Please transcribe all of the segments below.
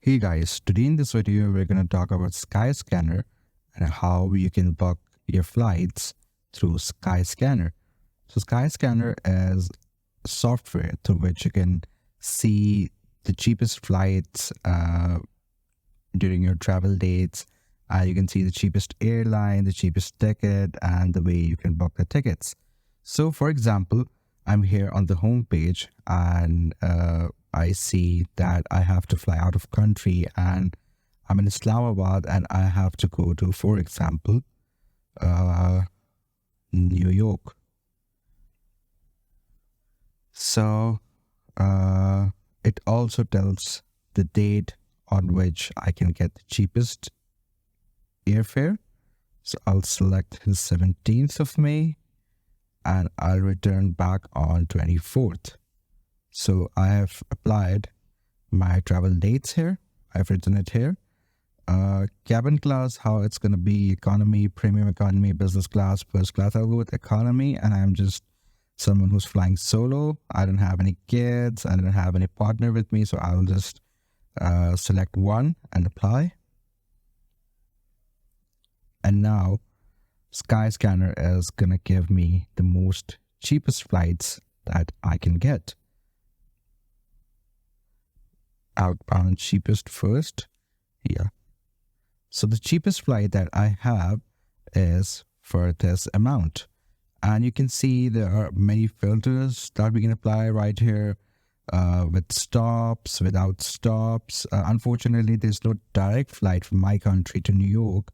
Hey guys, today in this video we're going to talk about Skyscanner and how you can book your flights through Skyscanner. So Skyscanner is software through which you can see the cheapest flights during your travel dates. You can see the cheapest airline, the cheapest ticket, and the way you can book the tickets. So for example, I'm here on the home page and I see that I have to fly out of country and I'm in Islamabad and I have to go to, for example, New York. So it also tells the date on which I can get the cheapest airfare. So I'll select the 17th of May and I'll return back on 24th. So I have applied my travel dates here. I've written it here. Cabin class, how it's going to be: economy, premium economy, business class, first class. I'll go with economy, and I'm just someone who's flying solo. I don't have any kids. I don't have any partner with me. So I'll just select one and apply. And now Skyscanner is going to give me the most cheapest flights that I can get. Outbound cheapest first. Yeah. So the cheapest flight that I have is for this amount. And you can see there are many filters that we can apply right here, with stops, without stops. Unfortunately, there's no direct flight from my country to New York.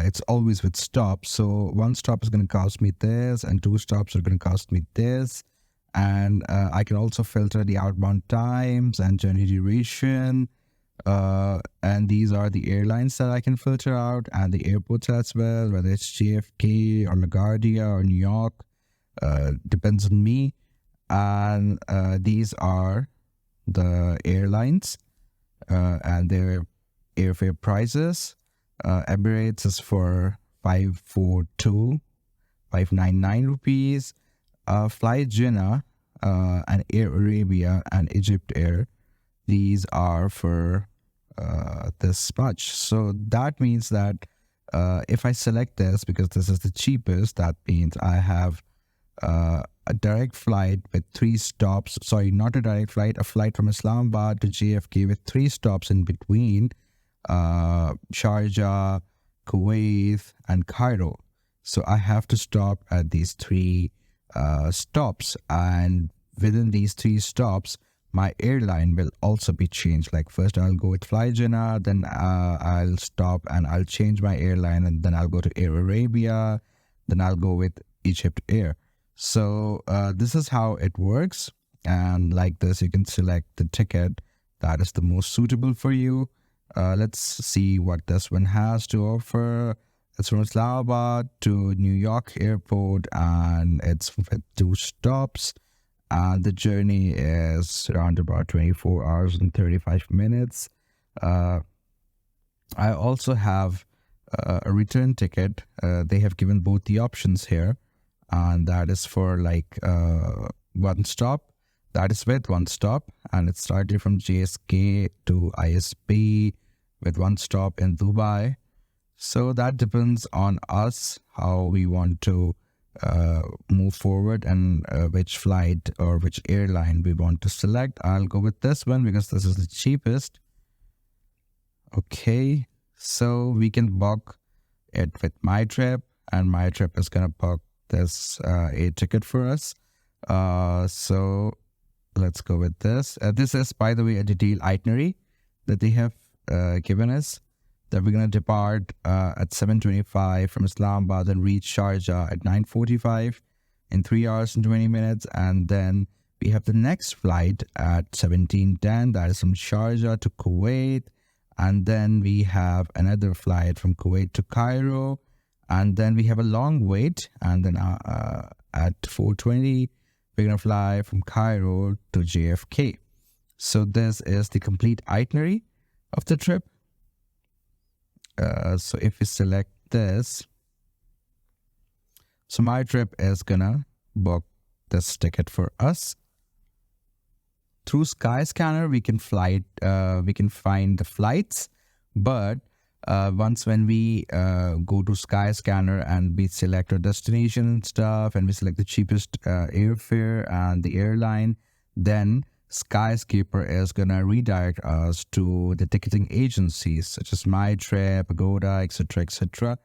It's always with stops. So one stop is going to cost me this and two stops are going to cost me this. And I can also filter the outbound times and journey duration. And these are the airlines that I can filter out and the airports as well, whether it's JFK or LaGuardia or New York. Depends on me. And these are the airlines and their airfare prices. Emirates is for 599 rupees. Fly Jinnah and Air Arabia and Egypt Air, these are for this much. So that means that if I select this, because this is the cheapest, that means I have a direct flight with 3 stops. Sorry, not a direct flight, a flight from Islamabad to JFK with 3 stops in between, Sharjah, Kuwait, and Cairo. So I have to stop at these 3 stops, and within these 3 stops my airline will also be changed. Like first I'll go with Fly Jinnah, then I'll stop and I'll change my airline, and then I'll go to Air Arabia, then I'll go with Egypt Air. So this is how it works, and like this you can select the ticket that is the most suitable for you. Let's see what this one has to offer. It's from Islamabad to New York Airport, and it's with 2 stops. And the journey is around about 24 hours and 35 minutes. I also have a return ticket. They have given both the options here, and that is for like 1 stop. That is with 1 stop, and it started from JSK to ISP with 1 stop in Dubai. So that depends on us how we want to move forward and which flight or which airline we want to select. I'll go with this one because this is the cheapest. Okay, so we can book it with My Trip, and My Trip is gonna book this a ticket for us. So let's go with this. This is, by the way, a detailed itinerary that they have given us, that we're going to depart at 7:25 from Islamabad and reach Sharjah at 9:45 in 3 hours and 20 minutes. And then we have the next flight at 17:10, that is from Sharjah to Kuwait. And then we have another flight from Kuwait to Cairo. And then we have a long wait. And then at 4:20, we're going to fly from Cairo to JFK. So this is the complete itinerary of the trip. So if we select this, so My Trip is gonna book this ticket for us through Skyscanner, we can find the flights, but once when we go to Skyscanner and we select our destination and stuff, and we select the cheapest airfare and the airline, then Skyscraper is gonna redirect us to the ticketing agencies such as MyTrip, Agoda, etc., etc.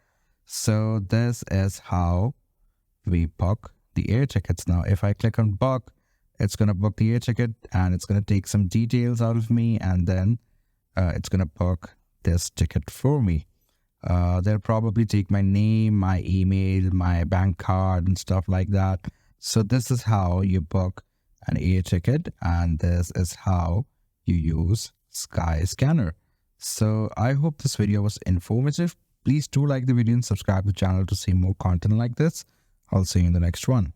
So this is how we book the air tickets. Now, if I click on book, it's gonna book the air ticket, and it's gonna take some details out of me, and then it's gonna book this ticket for me. They'll probably take my name, my email, my bank card, and stuff like that. So this is how you book an air ticket, and this is how you use Skyscanner. So I hope this video was informative. Please do like the video and subscribe to the channel to see more content like this. I'll see you in the next one.